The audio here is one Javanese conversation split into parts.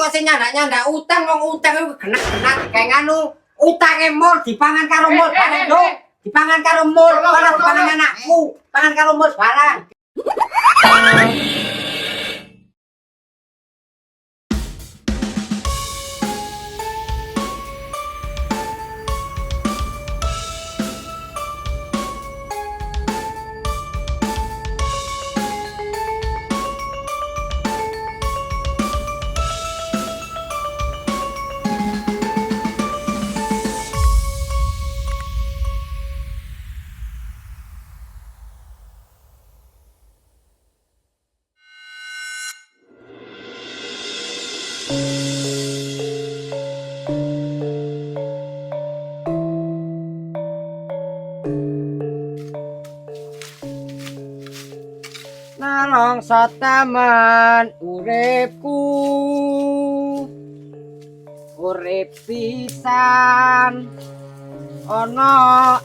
kok sing nyandak-nyandak utang wong utang iku genak-genak kayak nganu utange mul dipangan karo mul bareng lho. Dipangan karo mul, ora dipangan anakku. Pangan karo mul barang. Nalong sataman uripku urip pisan ana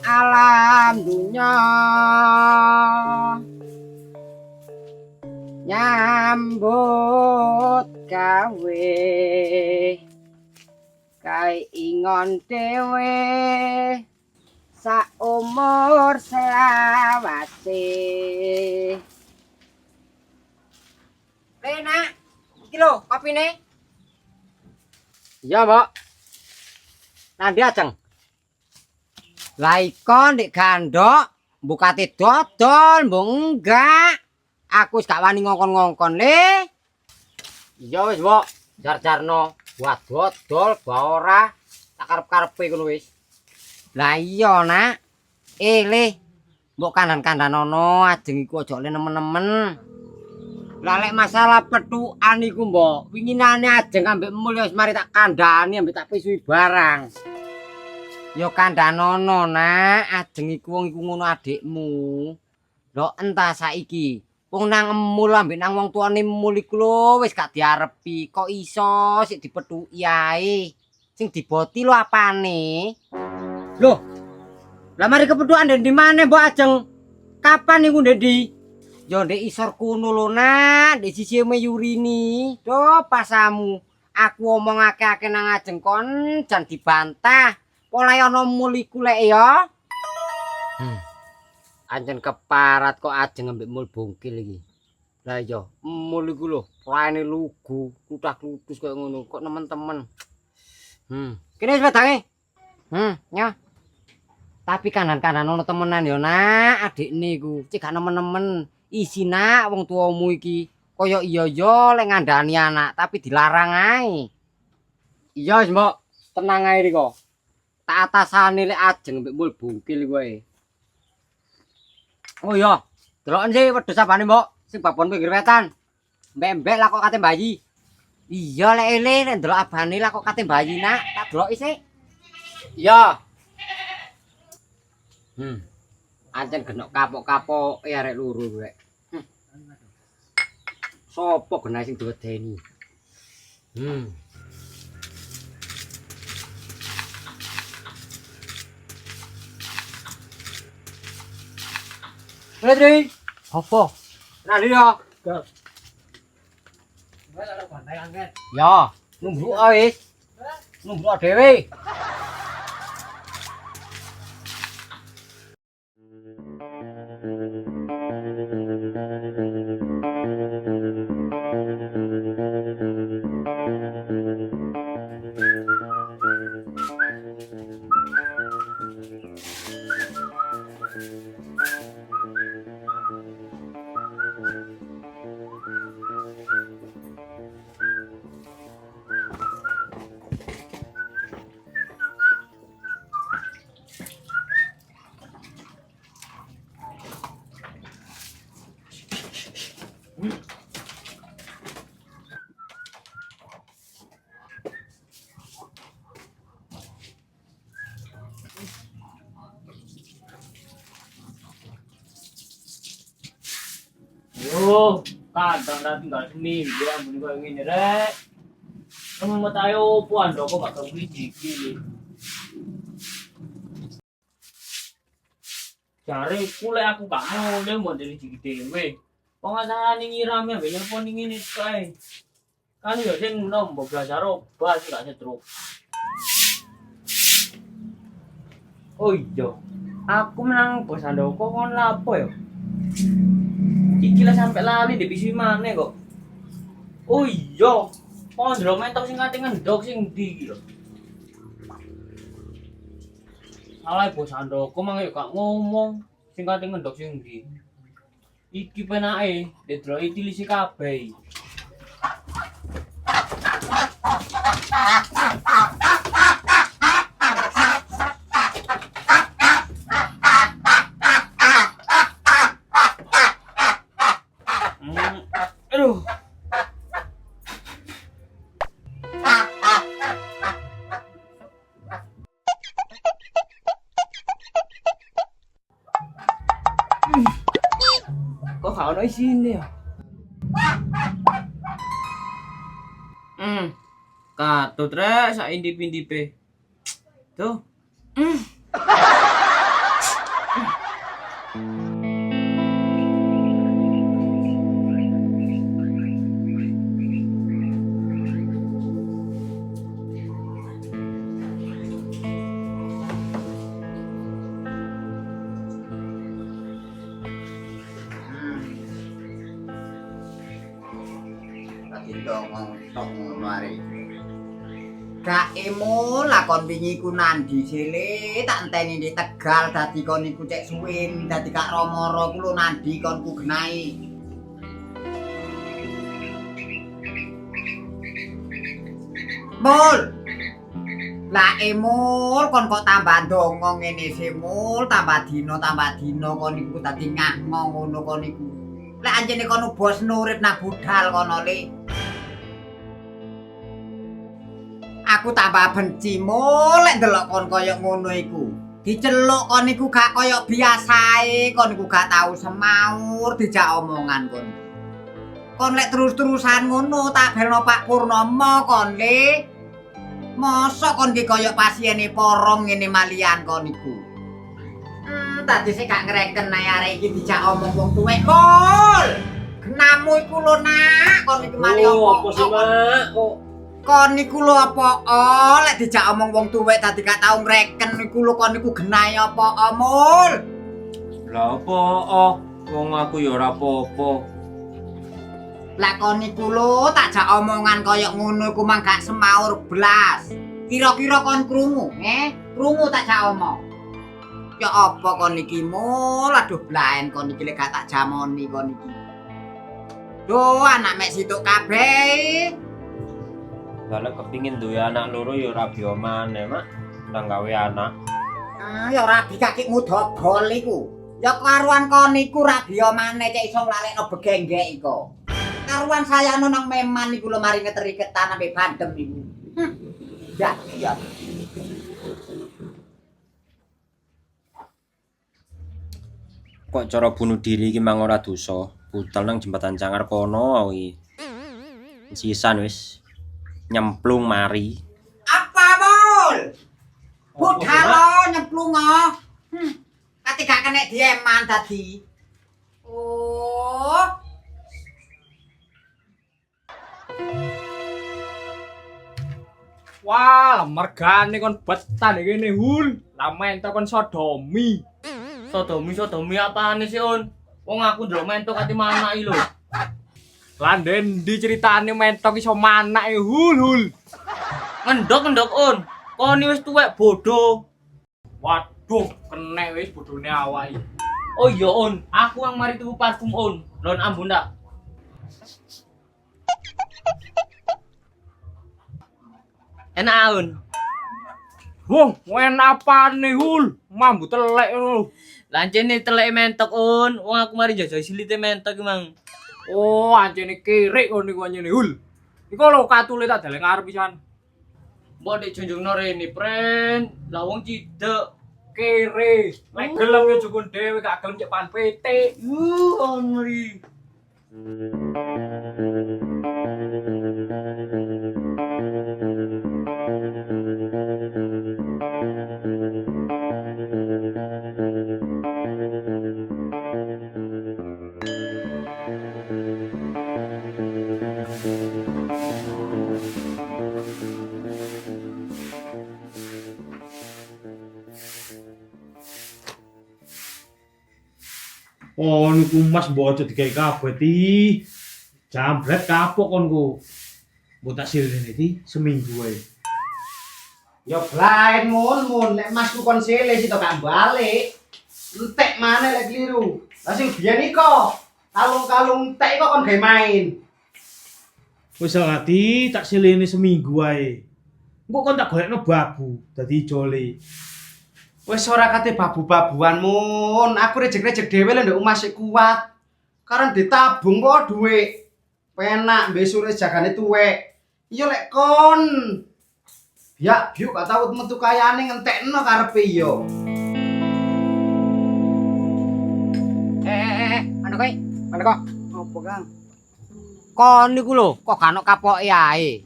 alam dunya nyambut gawe kae ingon dhewe sak umur selawase. Nak, iki lho kopine. Iya, Mbok. Nanti ajeng. Lah iko ndek gandok mbukate dodol, mbok enggak. Aku wis gak wani ngongkon-ngongkon le. Iya wis, Mbok. Jar-jarno buat dodol ba ora tak karep-karepe ngono wis. Lah iya, Nak. Le, mbok kandan-kandanono ajeng iku aja le nemen-nemen. Lah lek masalah petukan iku mbok, winginane ajeng ambek mul wis mari tak kandhani ambek tak pisui barang. Ya kandhanono nak, ajeng iku wong iku ngono adikmu. Lho entah saiki, wong nang emul ambek nang wong tuane mul iku lho wis gak diarepi, kok iso sik dipethuki ae. Sing diboti lho apane? Lho. Lah mari kepethukan ndi maneh mbok ajeng? Kapan niku Dendi? Yo ndek isor kuno lho nak, ndek sisi Yurini. Do pasamu. Aku omong akeh-akeh nang ajeng kon jan dibantah. Polahe ana mul iku lek ya. Anjen keparat kok ajeng ambek mul bongkil iki. Lah iya, mul iku lho, raine lugu, kluthak-kluthus koyo ngono, kok nemen-temen. Kene wis wedange. Nyo. Tapi kanan-kanan ono temenan ya nak, adikne iku. Cek gak nemen-nemen. Isi nak wong tuamu iki kaya iya lek ngandani anak tapi dilarang ae. Iya wis mbok, tenang ae riko. Tak atasane lek ajeng mbek mul bungkil kowe. Oh iya, deloken sih wedhus sabane mbok, sing babon pinggir wetan. Mbek-mbek lah kok kate bayi. Iya lek ele nek ndelok abane lah kok kate bayi nak, tak deloki sik. Iya. Ancen genok kapok-kapok arek loro rek. Sopo genah sing diwedeni? Pedri, apa? Nah dia. Ya, numbruk wis. Numbruk dhewe. Yo, kadang na tinggal seminggu ambon koyo ngene rek. Nemu tayo puan kok gak kebeli iki. Jare kule aku gak mau dari jiki dhewe. Wong asane ngirame ambek nyelpon ngene kae. Kan yo sing nombok belajar obat gak setruk. Oh iya, aku menang bos Andoko kon lapo yo. Iki lah sampe lali di bisi maneh kok. Oh iya, kon ndro mentok sing kate ngendok sing ndi iki lho. Salah bos Andoko mang yo gak ngomong sing kate ngendok sing ndi. Iki penake dedroki tilisi kabeh. Aduh. Kok gak ono isine ya? Katut rek sak indip-indipe. Tuh. Tadi dongong tok ngono arek. Gak emo lakon wingi ku nandi sile tak enteni di Tegal dadi kon iku cek suwin dadi Kak Romoro ku lho nandi kon ku genai. Mul. Lah emul kon kok tambah ndonga ngene sih mul tambah dina kon iku dadi ngahmo ngono kon iku. Lek anjene kono bos nurit nang budal kono le. Aku tambah benci mul lek ndelok kon koyo ngono iku. Diceluk kon iku gak koyo biasae, kon iku gak tau semaur dijak omongan kon. Kon lek terus-terusan ngono tak belno Pak Purnomo kon le. Mosok kon ki koyo pasiene porong ngene malian kon iku. Tadi sih gak ngereken ae arek iki dijak omong wong tuwek mul. Genamu iku lho nak, kon iki mali opo sih, Mak? Kok kon iku lho apa lek dijak omong wong tuwek dadi gak tau ngreken iku lho kon iku genahe apa mul. Lah apa? Wong aku ya ora apa-apa. Lah kon iku lho tak jak omongan kaya ngono iku mang gak semaur blas. Kira-kira kon krungu, krungu tak jak omong. Ya apa kon iki mul, aduh blaen kon iki lek gak tak jamoni kon iki. Duh anak mek situk kabeh. Lah lek kepingin duwe anak loro ya ora biomane, Mak. Nang gawe anak. Ya rabi kakimu dobol iku. Ya karuan kon iku rabi maneh cek iso nglalekno begenggek iko. Karuan sayano nang meman iku lho mari ngeteri-ketan ambek bandem iku. Ya. Kok cara bunuh diri iki mang ora dosa. Budal nang jembatan Cangar kono iki. Sisan wis nyemplung mari. Apa mul? Budal lo nyemplung Kati gak kena dieman tadi. Oh. Wah, mergane kon betan iki ngene hul. Lamen kon sodomi. Sodomi apane sih, On? Wong aku ndelok mentok ati manak iki lho. Lah ndi ceritane mentok iso manak hul. Ngendok, On. Kon wis tuwek bodoh. Waduh, kena wis bodone awak iki. Oh iya, On. Aku yang mari tuku parfum, On. Lon ambun dak. Enak, On. Wong, enak apane hul? Mambu telek ngono. Lancene telek mentok, On. Wong aku mari jajal silite mentok iki, Mang. Oh, anjene kirik ngono iku anjene hul. Iku lho katule tak deleng arep pisan. Mbok nek junjungno rene, Pren. Lah wong cidek. Kere. Nek gelem yo jukun dhewe gak gelem cek pan PT. On mari. Oh, niku Mas mbok aja digawe kabeh ti. Jambret kapok kon ku. Mbok tak sirene ti seminggu wae. Ya blaen mun nek Mas ku kon sile sih to gak balik. Entek maneh lek kliru. Lah sing biyen iko kalung-kalung entek kok kon gawe main. Wis ati tak silene seminggu wae. Engko kon tak golekno babu dadi jole. Wis ora kate babu-babuan mun. Aku rejek-rejek dhewe lek nduk omah sik kuat. Karena ditabung kok dhuwit. Penak besure jagane tuwek. Iya lek kon. Ya, biuk gak tau metu kayane ngentekno karepe yo. Mana kowe? Mana kok? Apa, Kang? Kon niku lho, kok gak ono kapoke ae.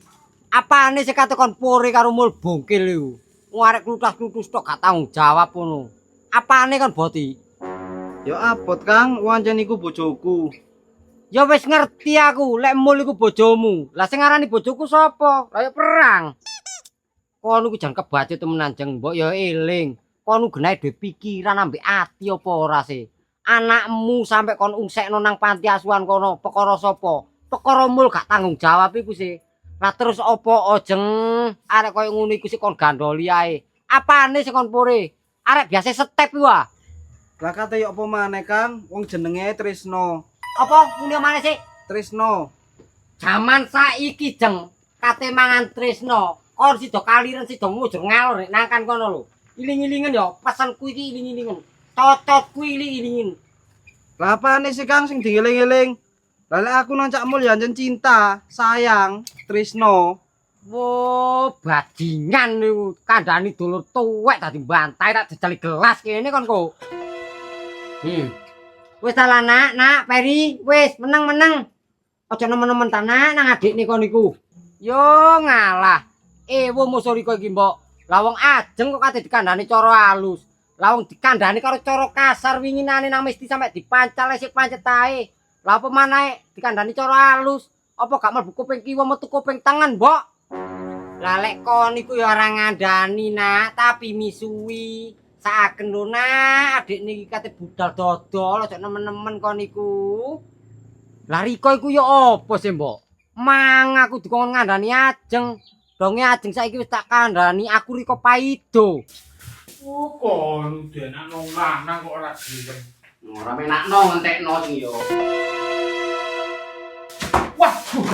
Apane sing kate kon pore karo mul bongkil iku? Ngarek klutas-klutus tok gak tanggung jawab ngono. Apane kon boti? Ya abot, Kang. Wancen iku bojoku. Ya wis ngerti aku, lek mul iku bojomu. Lah sing ngarani bojoku sapa? Kaya perang. Kon iku jan kebacut temenan jeng, mbok ya eling. Kon genahe duwe pikiran ambek ati apa ora sih? Anakmu sampe kon ungsekno nang panti asuhan kono, perkara sapa? Perkara mul gak tanggung jawab iku sih. Lah terus apa ojeng arek koyo ngono iku sih kon gandoli ae. Apane sing kon pore? Arek biasa step iku ah. Lah kate yo apa maneh, Kang? Wong jenenge Trisno. Apa muni maneh sih? Trisno. Jaman saiki jeng kate mangan tresno. Kon sida kaliren sida mujur ngalor nek nangkan kono lho. Iling-ilingen ya pesenku iki iling-ilingen. Cocotku iling-ilingen. Lah apane sih, Kang, sing dieling-eling? Lah lek aku nang Cak Mul ya njen cinta, sayang, Trisno. Wo, bajingan niku kandhani dulur tuwek dadi bantai tak jejali gelas kene kon kok. Wis ta nak, Peri, wis meneng-meneng. Aja nemen-nemen ta nang adikne kon niku. Yo ngalah. Ewo musuriko iki mbok. Lah wong ajeng kok kate dikandhani cara halus. Lah wong dikandhani karo cara kasar winginane nang mesti sampe dipancal sik pancet ae. Lah apa maneh dikandhani cara halus? Apa gak mlebu kuping kiwa metu kuping tengen, Mbok? Lah lek kon iku ya ora ngandhani, Nak, tapi misuwi. Saken lho, Nak, adik niki kate budal dodol aja nemen-nemen kon iku. Lah Riko iku ya apa sih, Mbok? Mang aku dikon ngandhani ajeng. Donge ajeng saiki wis tak kandhani aku Riko Paido. Oh, kon denak nang lanang kok ora gelem. Ora menakno ngentekno sing yo. Waduh.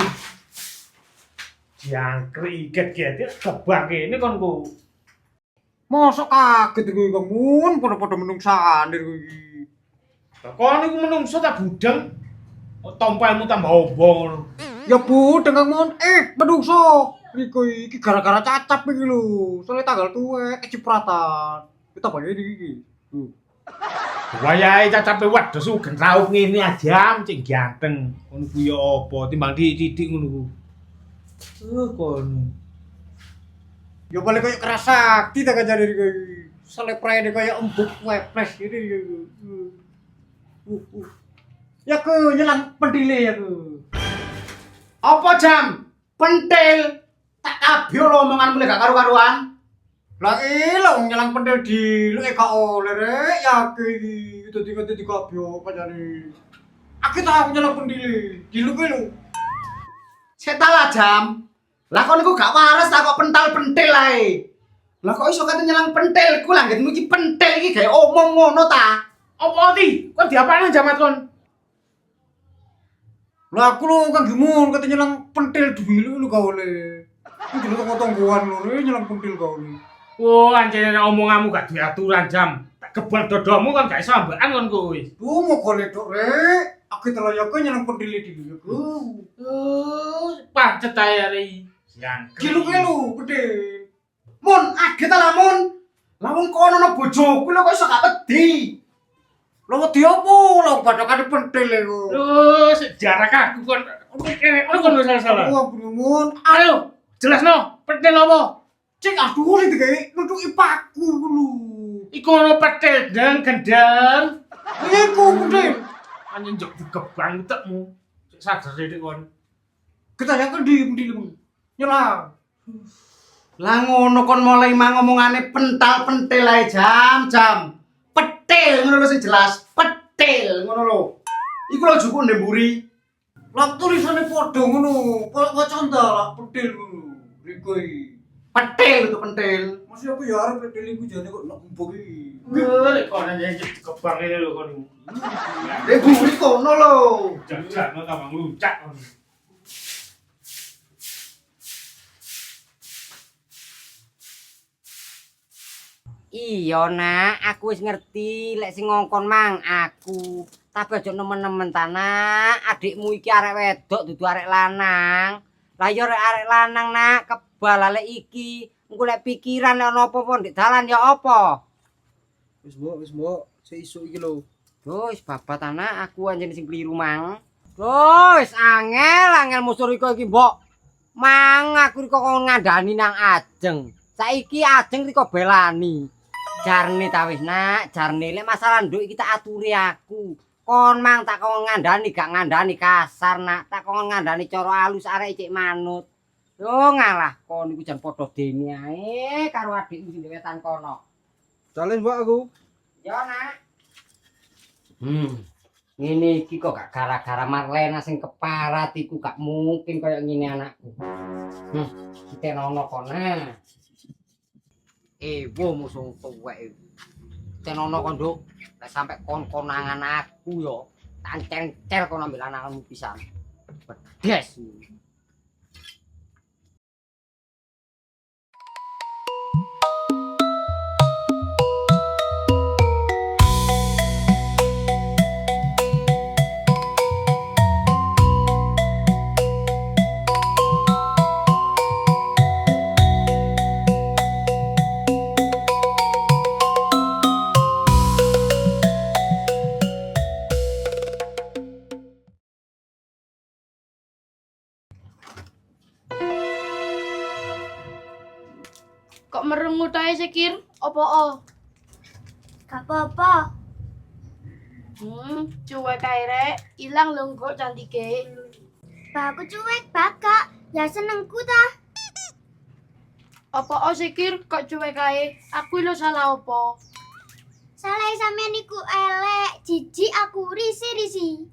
Jangkrik iket kebak kene kon ku. Mosok kaget iku mun padha-padha menungsane iki. Lah kon iku menungso ta budeng. Tompelmu tambah obong ngono. Ya budeng Kang Mun. Menungso. Riko iki gara-gara cacap iki lho. Soale tanggal tuwek kecipratan. Kita bagi iki. Wayahe cacape wedhus ugen raup ngene aja cing ganteng. Ngono ku ya apa timbang didik ngono ku. Kono. Ya balik kayak kerasakti tak kajari Riko iki. Soale praene kaya embuk wepres iki. Ya ku nyelang pendile ya ku. Apa jam? Pentil. Tak kabyo lho omongan mulai gak karu-karuan. Lah wong nyelang pendel diluk gak oleh rek ya iki. Dadi kabyo pancane. Aku tak nyelang pendile. Diluk lho. Setalah jam. Lah kon iku gak waras tak kok pental-pentil ae. Lah kok iso kate nyelang pentil? Ku langgetmu iki pentil iki gawe omong ngono ta? Apa ti? Kon diapane jamat kon? Lah aku lho Kang Gimun kate nyelang pentil diluk lho gak oleh. Iki lho tonggo-tonggoan lho nyelang pentil gak oleh. Oh, anjene omonganmu gak duwe aturan jam. Tak kebal dodomu kan gak iso ambekan kon ku wis. Mau kole tok rek. Aku telayake nyelang pentil diluk. Pacet ae ari. Yang Diluk lho pentil. Mun, aget ta lah mun. Lah wong kono ana bojoku lho kok iso gak wedi. Lho wedi opo? Lho badhakane pentil lho. Loh, sejarah aku kon. Kon salah-salah. Wah, Mun. Ayo, jelasno, pentil apa? Cek aduh iki digawe nutuki paku lho. Iku ono petil gendang. Iku pentil. Anjing njok digebang tekmu. Sik sadar sithik kon. Kita yang di pentil. Nyelang. Lah ngono kon mulai mangomongane pental-pentil ae jam. Petil ngono lho sing jelas. pentil ngono lho. Iku lho juku ndemburi. Lah tulisane padha ngono. Kok contoh lah pedil ngono. Riko iki. Pentil itu pentil. Masih aku ya arep pedil iku jane kok nek mbok iki. Lek kono nyanyi kebang ini lho kono. Ndemburi kono lho. Jangan tambah ngelucak kono. Iya nak, aku wis ngerti lek sing ngongkon mang aku. Tapi aja nemen-nemen ta nak, adikmu iki arek wedok dudu arek lanang. Lah ya arek lanang nak, kebal lek iki. Engko lek pikiran lek ono apa-apa ndek dalan ya apa? Wis mbok, sik isuk iki lho. Wis babat anak, aku anjen sing kliru mang. Wis angel musuh Riko iki mbok. Mang aku Riko kon ngandani nang Ajeng. Saiki Ajeng Riko belani. Jarne ta wis nak, jarne lek masalah nduk iki tak aturi aku. Kon mang tak kon ngandani gak ngandani kasar nak, tak kon ngandani cara halus arek cek manut. Yo ngalah kon iku jan padha dene ae karo adikmu sing wetan kono. Cales mbok aku. Yo nak. Ngene iki kok gak gara-gara Marlena sing keparat iku gak mungkin kaya ngene anakku. Kita nono kono. Wo musuh tuwek. Tenono kon nduk, nek sampe kon konangan aku yo, tak cencel kon ambil anakmu pisan. Bedes. Kok merengut ae Sekir? Opo? Gak apa-apa. Cuek ae rek, ilang lho kok cantike. Bah aku cuek bakak. Ya senengku ta. Opo Sekir kok cuek ae? Aku lho salah opo? Salah sampean iku elek, jijik aku risi-risi.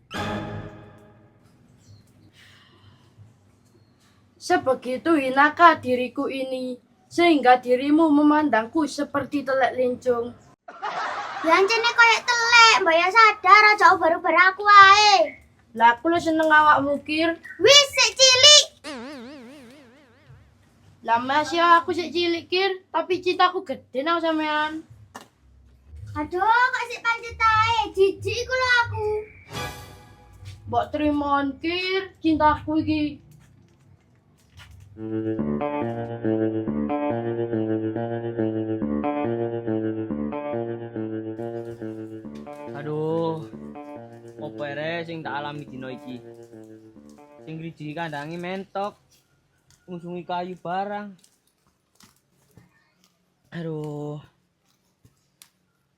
Sebegitu hinakah diriku ini, sehingga dirimu memandangku seperti telek lincung. Ya ancene koyo telek, mbak ya sadar aja baru-baru aku ae. Lah aku lho seneng awakmu Kir. Wis sik cilik. Lah masih aku sik cilik Kir, tapi cintaku gede nang sampean. Aduh, kok sik pancet ae, jijik iku lho aku. Mbok trimon Kir, cintaku iki. Aduh. Opo ere sing tak alami dina iki. Sing griji kandange mentok. Ngungsungi kayu barang. Aduh.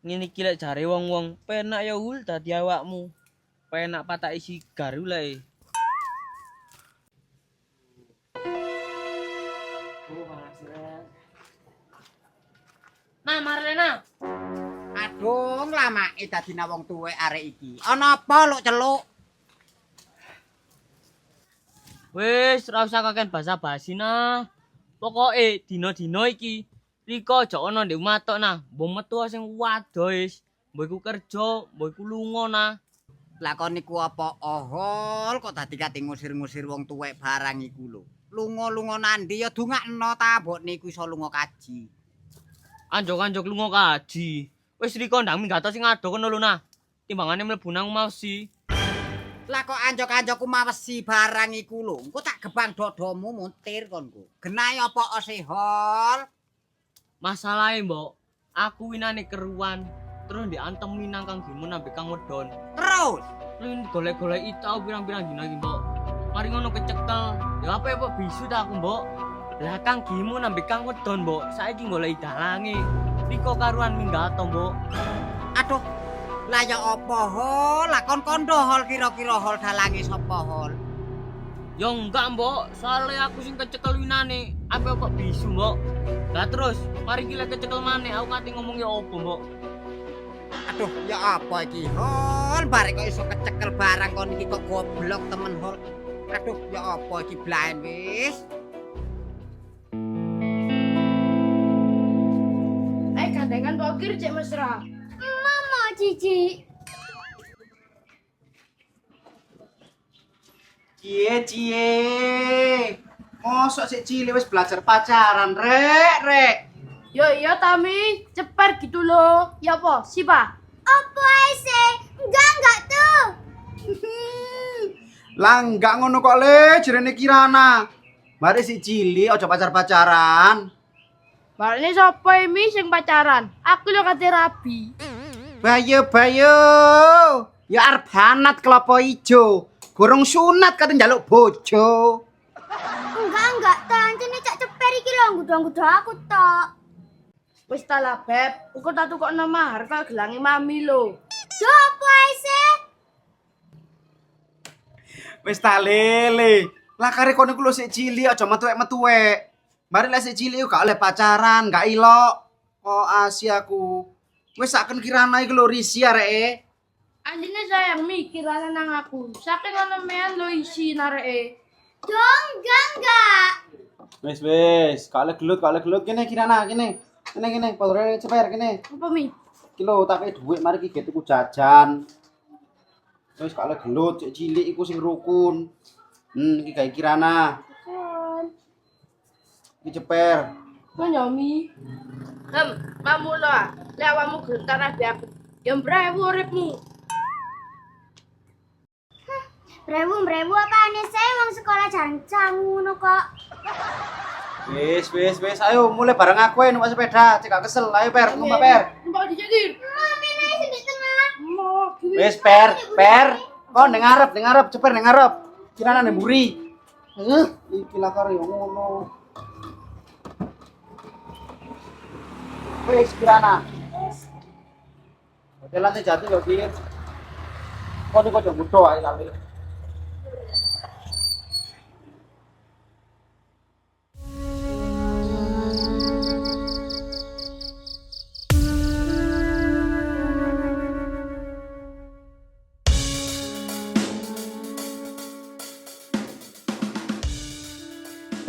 Ngene iki lek jare wong-wong, penak ya ul dadi awakmu. Penak patak isi garu lae. Nah, Marlena. Aduh, lamake dadi wong tuwek arek iki. Ana apa luk celuk? Wis, ora usah kakek basa-basi nah. Pokoke dina-dina iki Riko aja ana ndek omah tok nah. Mbok metu sing wadois. Mbok iku kerja, mbok iku lunga nah. Lah kon niku apa ohol kok dadi kate ngusir-ngusir wong tuwek barang iku lho. Lunga-lunga nandi ya dungakno ta mbok niku iso lunga kaji. Anjok-anjok lunga kaji. Wis Riko ndang minggato sing ado kono lho nah. Timbangane mlebu nang omah sih. Lah kok anjok-anjokku mawesi barang iku lho. Engko tak gebang dodomu muntir konku. Genahe apa hol? Masalahe, Mbok, aku winane keruan, terus diantemi nang Kang Gimun ambek Kang Wedon. Terus Lin golek-golek tau pirang-pirang dina iki, Mbok. Mari ngono kecekel. Ya apa bisu ta aku, Mbok. Lah Kang Gimun ambek Kang Wedon, Mbok, saiki goleki dalange. Riko karuan minggato, Mbok. aduh. Lah ya apa hol? Lah kon kondo hol kira-kira hol dalange sapa hol? Ya enggak, Mbok. Soale aku sing kecekel winane. Apa bisu, Mbok. Lah terus, mari kita kecekel maneh. Aku ngati ngomong ya apa, Mbok. Aduh, ya apa iki hol? kon bareng kok iso kecekel barang kon iki kok goblok temen hol. Aduh, ya apa iki blaen wis. Gandengan pokir cek mesra. Mama Cici. Cie. Mosok sik cilik wis belajar pacaran, Rek. Yo iya Tami, ceper gitu loh. Ya apa? Siapa? Apa sih? Enggak tuh. Lah enggak ngono kok Le, jerene Kirana. Mari si cilik aja pacar-pacaran. Barane sapa ini sing pacaran? Aku lo kate rabi. Bayo. Ya arep hanat kelapa ijo. Gorong sunat kate njaluk bojo. Enggak toh, anjene cak ceper iki lho nggudo-nggudo aku tok. Wis ta lah, Beb. Engko tak tukokno mahar kok gelange mami lo. Yo apa sih? Wis ta lele. Lah kare kono ku lho sik cilik aja metuwek-metuwek. Mari lek sik cilik gak oleh pacaran, gak ilok. Oh aku. Wis saken Kirana iki lho risi areke. Anjene sayang mikir ana nang aku. Saking ana mean lo isi nareke. Dong, enggak. Wis, gak oleh gelut kene Kirana kene. Kene padha ceper kene. Apa mi? Iki lho tak kei dhuwit mari iki tuku jajan. Wis gak oleh gelut sik cilik iku sing rukun. Iki gawe Kirana. Iki ceper. Nyomi. Kamu lo. Lek awakmu gentar abi aku. Ya mbrewu uripmu. Brewu apane sih wong sekolah jancang ngono kok. Wis, ayo mulai bareng aku ae numpak sepeda, cek gak kesel. Ayo Per, numpak Per. Numpak dijagir. Mami nek sing di tengah. Wis Per. Kon ning ngarep, ceper ning ngarep. Kirana ning mburi. Iki lah karo yo ngono. Wis Kirana. Hotel lantai jatuh yo Kir. Kok ning kok mudo ae tapi.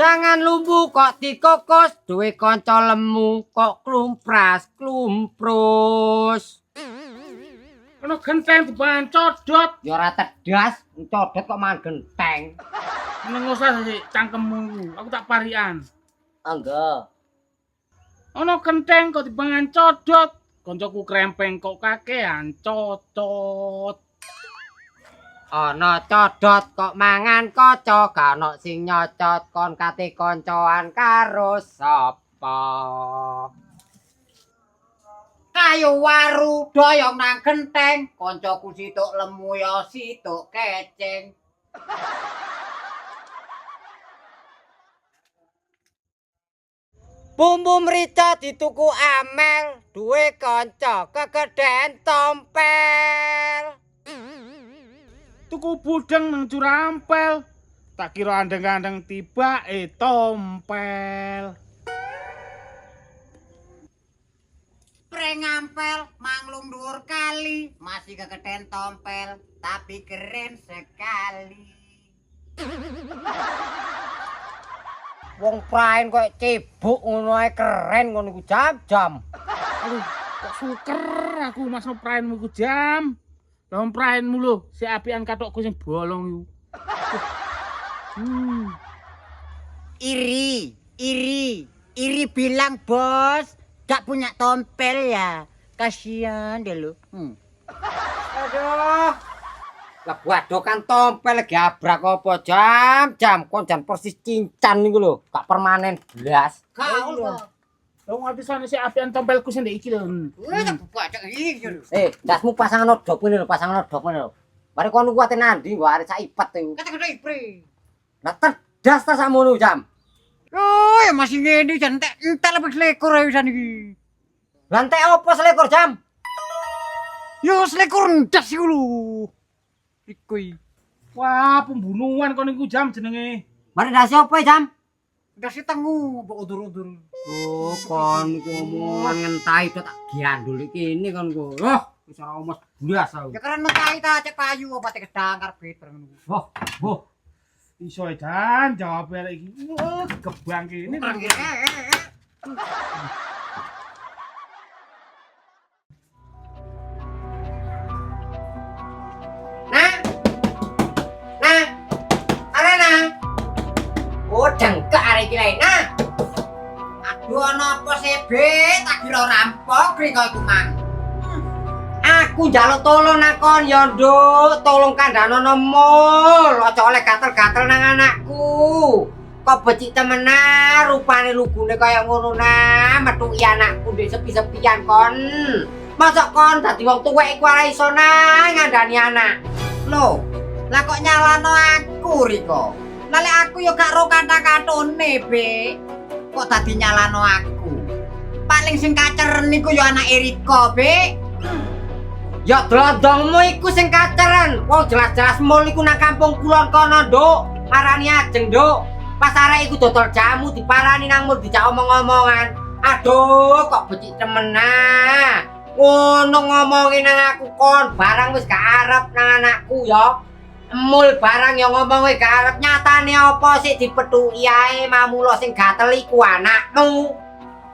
Jangan lumbu kok dikokos, duwe kanca lemu kok klumprus. Ono genteng dibahan codot. Ya ora tedas, codot kok mangan genteng. Nang usah sih cangkemmu iku. Aku tak parian. Angga. Ono genteng kok dibahan codot. Koncoku krempeng kok kakean cocot. Ana codot kok mangan kaca, gak ono sing nyocot kon kate koncoan karo sapa. Kayu waru doyong nang genteng, koncoku situk lemu ya situk keceng. Bumbu mrica dituku Amel, duwe kanca kegeden tompel. Tuku budeng nang Curampel. Tak kira andeng-andeng tiba tompel. Prengampel manglung dhuwur kali, masih kegeden tompel, tapi keren sekali. Wong praen kok cebuk ngono ae keren ngono iku jam-jam. Aduh, kok suker aku masno praenmu ku jam. Lah praenmu lho, si apian katokku sing bolong iku. Iri bilang bos, gak punya tompel ya. Kasihan deh lu. Aduh. Lah badokan tompel lagi abrak apa jam kon jan persis cincan niku lho, gak permanen blas. Kau Wong apisane si apian tompelku sing ndek iki lho. Dasmu pasangan odop ngene lho, pasangan odop ngene lho. Mari kon kuwate nandi kok arek sak ipet iku. Kata-kata ipre. Lah terdas ta sakmono jam. Oh, ya masih ngene jan entek lebih selekor ae wisan iki. Lah entek opo selekor jam? Yo selekor ndas iku lho. Iku. Wah, pembunuhan kon iku jam jenenge. Mari ndase opo jam? Ndase tengu mbok undur-undur. Oh, kon iku omongan ngentahi to tak giandul iki ini kon ku. Oh, Wis ora omas blas aku. Ya keren mentai ta cek payu apa teh gedang karepet bareng. Wah, wah. Iso dan jawab arek iki. Gebang kene. Nah. Nah. Are nah. Oh, dengkek arek iki lae. Nah. Aduh ana apa sih, Be? Tak kira rampok riko iku mang. Aku njaluk tolong nang kon ya, Nduk. Tolong kandhanono mul. Aja oleh gatel-gatel nang anakku. Kok becik temenan, rupane lugune kaya ngono nah. Metuki anakku ndek sepi-sepian kon. Mosok kon dadi wong tuwek iku ora iso nang ngandani anak. Loh, lah kok nyalano aku riko? Lah lek aku ya gak ro kata-katone, Be. Kok dadi nyalano aku? Paling sing kaceren niku ya anake Riko, Be. Ya dlondongmu iku sing kaceren. Wong jelas-jelas mul iku nang kampung kulon kono, Nduk. Marani ajeng, Nduk. Pas arek iku dodol jamu diparani nang mul dijak omong-omongan. Aduh, kok becik temenan. Ngono ngomongin nang aku kon, barang wis gak arep nang anakku ya. Mul barang yang ngomong wis gak arep, nyatane apa sih dipethuki ae mamulo sing gatel iku anakmu.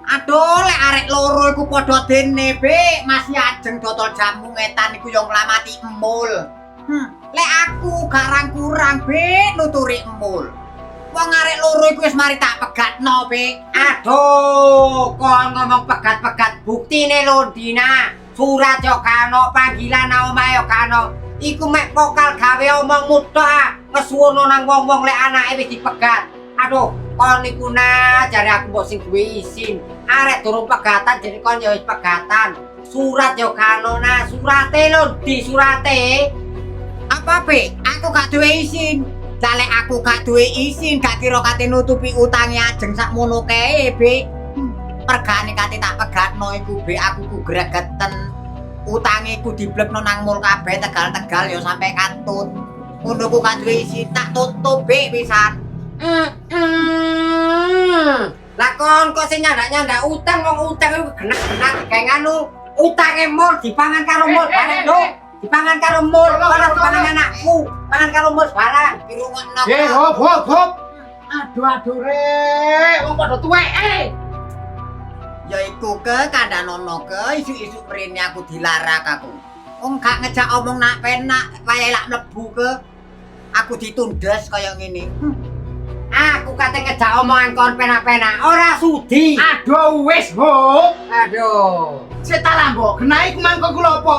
Aduh, lek arek loro iku padha dene, Be. Masih ajeng dodol jamu ngetan iku yo nglamati emul. Lek aku garang kurang, Be, nuturi emul. Wong arek loro iku wis mari tak pegatno, Be. Aduh, kon ngomong pegat-pegat buktine lho, Dina. Surat yo kano, panggilan nang omahe yo kano. Iku mek pokal gawe omongmu tok. Ngesuwono nang wong-wong lek anake wis dipegat. Aduh, kon niku nah jare aku mbok sing duwe izin. Arek durung pegatan jadi kon ya wis pegatan. Surat yo kano nah, surate lho di surate. Apa Be? Aku gak duwe izin. Dalek aku gak duwe izin, gak kira kate nutupi utange ajeng sakmono kae, Be. Pergane kate tak pegatno iku, Be, aku ku gregeten. Utange ku diblekno nang mul kabeh tegal-tegal ya sampe katut. Ngono ku gak duwe izin, tak tutup, Be, pisan. Lah kon kok sing nyandak-nyandak utang, wong utang iku genak-genak gawe nganu. Utange mul dipangan karo mul bareng, Nduk. Dipangan karo mul, ora dipangan anakku. Pangan karo mul barang. Dirungokno. Hop, hop, hop. Aduh, rek. Wong padha tuwek, Ya iku ke kandhanono ke isu-isu mrene aku dilarak aku. Wong gak ngejak omong nak penak, wayahe lak mlebu ke. Aku ditundes kaya ngene. Aku kate ngejak omongan kon penak-penak, ora sudi. Aduh, wis, hop. Aduh. Sik tak lambok, genah iku mangko kula apa,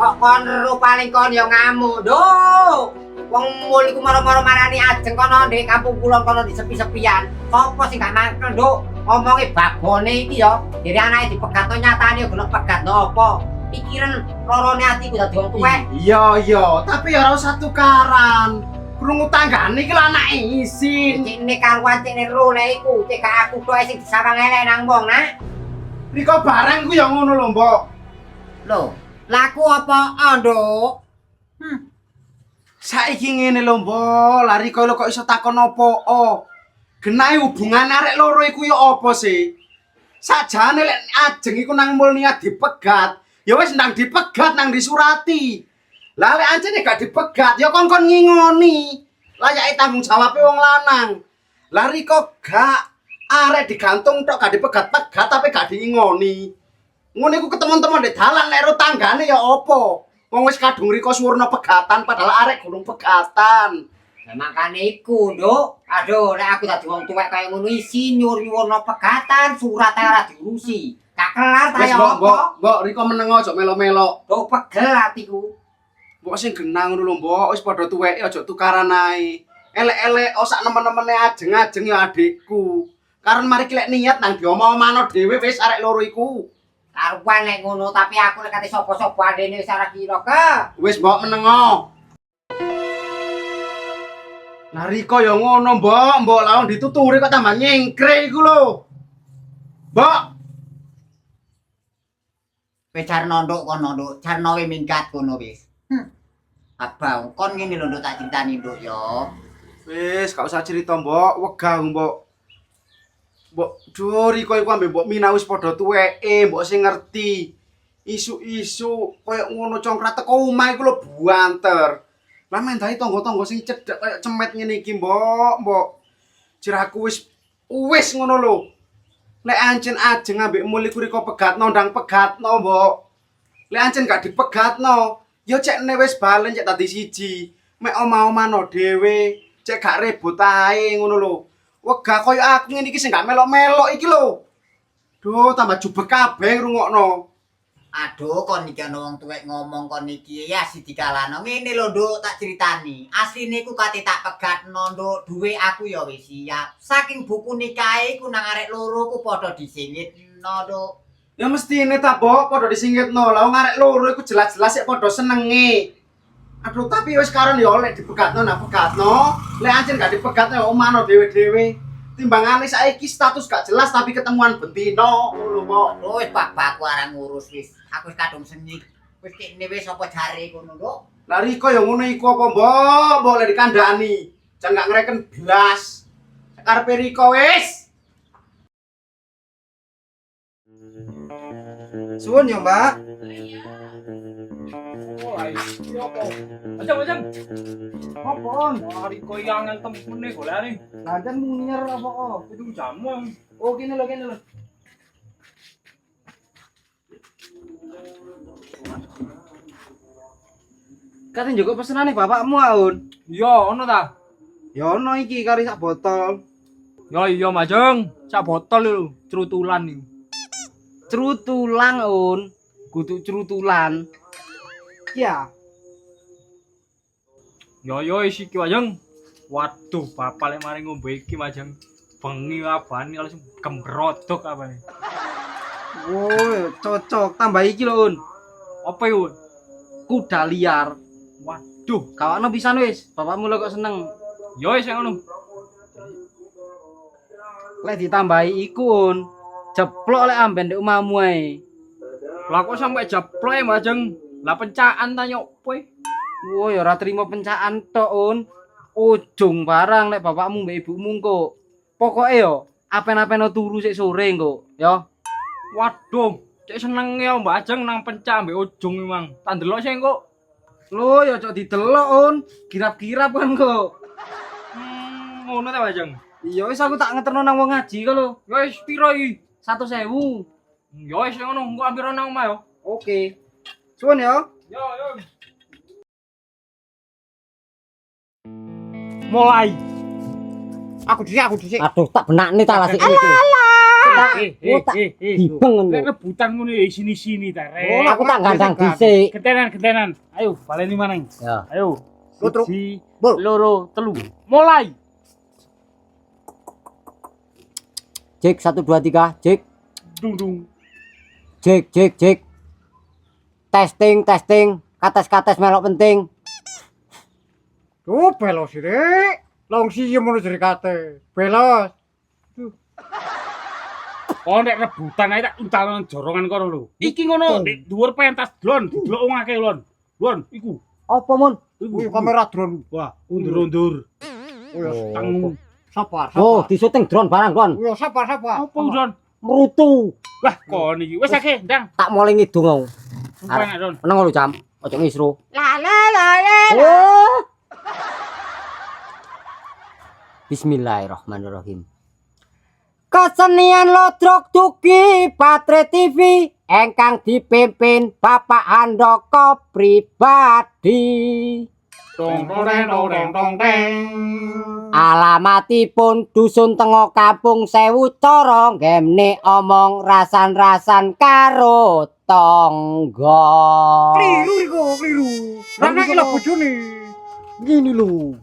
Kok kon paling kon ya ngamuk, Nduk. Wong mul iku maro-maro marani ajeng kono ndek kampung kulon kono di sepi-sepian. Sopo sing gak mangkel, Nduk? Ngomongi babone iki ya. Dadi anake dipegatno nyatane gelem pegatno apa? Pikiran lorone atiku dadi wong tuwek. Iya, tapi ya ora usah tukaran. Krungu tanggane iki lho anake izin. Cine karuan cine rone iku, cek aku tok sing disawang elek nang wong, Nak. Riko barang ku ya ngono lho, Mbok. Lho, laku apa, Nduk? Saiki ngene lho, Mbok. Lah Riko lho kok iso takon apa? Genahe hubungan arek loro iku ya apa sih? Sakjane lek ajeng iku nang mul niat dipegat, ya wis ndang dipegat nang disurati. Lah lek ancene gak dipegat ya kon-kon ngingoni. Layake tanggung jawabe wong lanang. Lah Riko gak arek digantung tok gak dipegat-pegat tapi gak diingoni. Ngono iku ketemu-temu ndek dalan lek ro tanggane ya apa? Wong wis kadung Riko suwurna pegatan padahal arek gurung pegatan. Lah makane iku, Nduk. Aduh, lek aku dadi wong tuwek kaya ngono isi nyuwur-nyuwurno pegatan, surat ora diurusi. Gak kelar ta Wis ya apa? Mbok Riko menengo aja melo-melo. Nduk pegel atiku. Mbok sing genah ngono lho, Mbok, wis padha tuweke aja tukaran ae. Elek-elek sak nemen-nemene ajeng-ajeng ya adikku. Karena mari ki lek niat nang diomong-omano dhewe wis arek loro iku. Karuan lek ngono, tapi aku lek kate sapa-sapa adene wis ora kira ke. Wis Mbok menengo. Lah Riko ya ngono, Mbok lawan dituturi kok tambah nyengkre iku lho. Mbok, Wis carno Nduk kono, Nduk. Carno we minggat kono wis. Abang, kon ngene lho Nduk tak critani Nduk ya. wis gak usah cerita, Mbok, wegah Mbok. Mbok, duh Riko iku ambek Mbok Mina wis padha tuweke, Mbok sing ngerti. Isu-isu koyo ngono congkrat teko omah iku lho buanter. Lah mendahi tangga-tangga sing cedhek koyo cemet ngene iki, Mbok. Jeraku wis ngono lho. Lek ancen ajeng ambek mul iku riko pegatno ndang pegatno, Mbok. Lek ancen gak dipegatno, ya cekne wis balen cek dadi siji. Mek omah-omahno dhewe, cek gak ribut ae ngono lho. Wegah koyo aku ngene iki sing gak melok-melok iki lho. Duh, tambah jubek kabeh ngrungokno. Aduh, kon iki ana wong tuwek ngomong kon iki ya dikalano. Ngene lho, Nduk, tak critani. Asline ku kate tak pegatno, Nduk. Duwe aku ya wis siap. Saking buku nikahe ku nang arek loro ku padha disingitno, Nduk. Ya mestine ta, Bok, padha disingkitno. Lah wong arek loro iku jelas-jelas sik padha senenge. Aduh, tapi wis karon ya oleh dipegatno nak pegatno. Lek ancen gak dipegatno ya omahno dhewe-dhewe. Timbangane saiki status gak jelas tapi ketemuan bentino ngono, Mbok. Wis bapakku arang ngurus wis. Aku wis kadung sengit. Wis kene wis apa jare ngono, Nduk. Lah Riko ya ngono iku apa, Mbok? Mbok lek dikandhani. Jangan gak ngreken blas. Karepe Riko wis. Suwun ya, Mbak. Ajeng. Apa? Hari kok yang temune golane. Lanjan munyer apa kok? Itu jamu. Oh, kene lho. Kate njogo pesenane bapakmu, Aun. Iya, ono ta? Ya ono iki kari sak botol. Ya iya, Majeng. Sak botol lho, trutulan iki. Trutulang, Un. Kudu trutulan. Ya. Yo isi iki, Majeng. Waduh, bapak lek mari ngombe iki, Majeng. Bengi abane langsung kembrodok abane. Oh, cocok. Tambah iki lho, Un. Apa iku? Kuda liar. Waduh, Kawane pisan wis. Bapakmu lho kok seneng. yo wis ngono. Lek ditambahi iku, Un. Jeplok lek amben ndek omahmu ae. Lah kok sampe jeplok e, Majeng. Lah pencaan ta nyopo e? Wo ya ora trimo pencaan tok, Un. Ujung barang lek bapakmu mbek ibumu engko. Pokoke yo apen-apeno turu sik sore engko, ya. Waduh, cek seneng ya Mbak Ajeng nang pencak mbek ujung memang. Tak ndelok sih engko. Lho ya cok didelok, Un. Girap-girap kan kok. Ngono ta Mbak Ajeng. Iya wis aku tak ngeterno nang wong ngaji kok lho. Ya wis piro iki? 100.000. Ya wis ngono, engko ambil nang omah yo. Oke. Suwun ya. Yo. Mulai. Aku dhisik. Aduh, tak benakne ta lasik iki. Dibeng ngono. Lek rebutan ngono ya sini-sini ta, Oh, Rek. aku tak gandang dhisik. Gentenan. Ayo, baleni maneng. Ya. Ayo. Lutruk. Siji, Bul. loro, telu. Mulai. Cek 1 2 3, cek. Dung. Cek. Testing. Kates melok penting. Tuh belos Rek. Long siji ngono jere kate. Belos. Oh, nek rebutan ae tak untal jorongan kono lho. Iki ngono, nek dhuwur pentas drone, didelok wong akeh lon. Lon, iku. Apa, Mun? Wih, kamera drone. Wah, undur-undur. Oh ya, Tang. sabar. Oh, disuting drone barang, Kon. Oh ya, sabar. Apa drone? Merutu. Wah, kon iki. Wis akeh, ndang. Tak mulai ngidung aku. Enak, Don. Meneng lho, Jam. Ojo ngisru. La. Oh. Bismillahirrahmanirrahim. Kesenian Lodrok Dugi Patre TV engkang dipimpin Bapak Handoko pribadi. Tong. Alamatipun Dusun Tengo Kampung Sewu Coro ngemne omong rasan-rasan karo tangga. Kliru Riko, kliru. Rana iki lho bojone. Gini lho.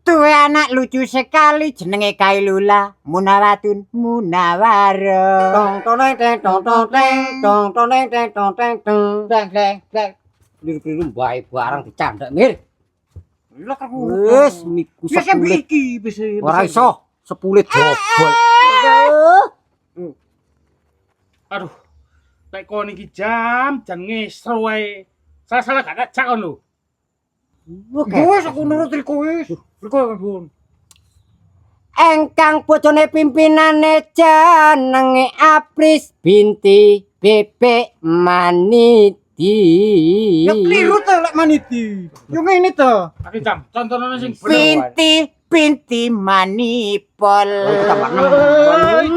Tuwe anak lucu sekali jenenge Kailula Munawatun Munawara. Kliru bae barang dicandak mir. Lha karo. Wis miku Ya sepulit. iki wis. Ora iso sepulit jobol. Aduh. Lek kon iki jam ngesro wae. Salah gak cak kon lho. Wis aku nurut Riko wis. Riko kan. engkang bojone pimpinane jenenge Apris binti Bebek Manidi. Ya keliru to lek maniti. Yo ngene to. Tapi jam, contohnya sing Binti Manipol.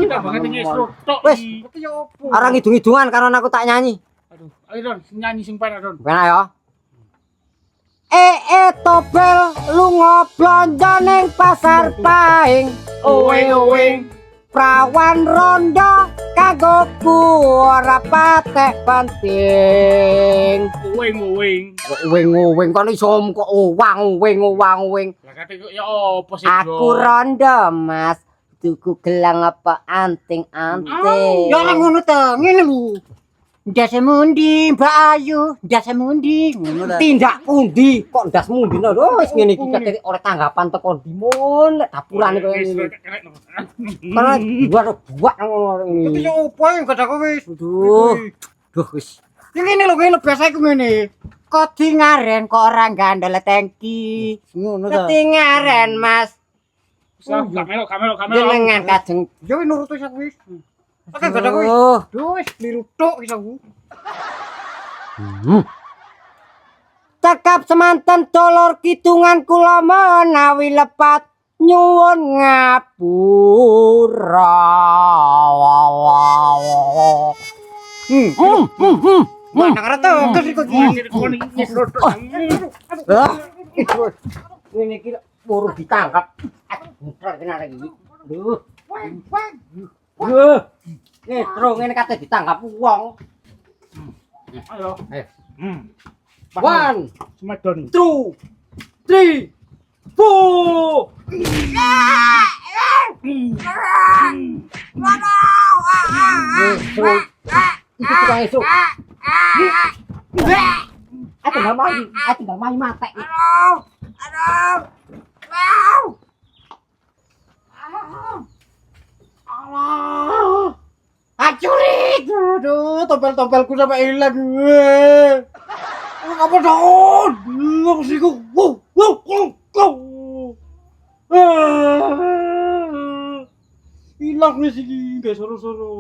kita banget ini tok. Wes, Yo opo? orang hidung-hidungan karena aku tak nyanyi. Aduh, ayo Don, nyanyi sing penak Don. Benar ya? Tobel lunga blonjo ning pasar paing. Oweng. Prawan rondo kanggo ora patek penting. Oweng kon iso kok owang. Lah kate kok ya opo sih, Aku rondo Mas, tuku gelang apa anting-anting. Ya ora ngono to, ngene lho. Ndas mundi Mbak Ayu, ndas mundi ngono ta. Tindak pundi kok ndas mundi lho wis ngene iki kate ora tanggapan teko dimun lek dapurane koyo ngene. Karena buat ngono Tapi iki. yo opo ya gak aku wis. Duh wis. Ngene lho ngene biasa iku ngene. Kodi ngaren kok ora gandel tangki. Ngono ta. Kodi ngaren Mas. Kamelo. Jenengan kajeng. Yo nurut wis aku wis. Oke gak aku wis. Duh. Duh wis keliru tok wis aku. Cekap semanten dolor kitungan kula menawi lepat nyuwun ngapura. Mana karo to kes iku iki. Ini iki buru ditangkap. Muter kena iki. Duh. Duh. Terus ngene kate ditangkap wong. Ayo. One, Smackdown. 2, 3, 4. Itu tukang esuk. Aku nggak mau mati. Acurit. Aduh, tompel-tompelku sampai hilang. Apa dong? Apa sih kok? Hilang nih sih, gak soro-soro.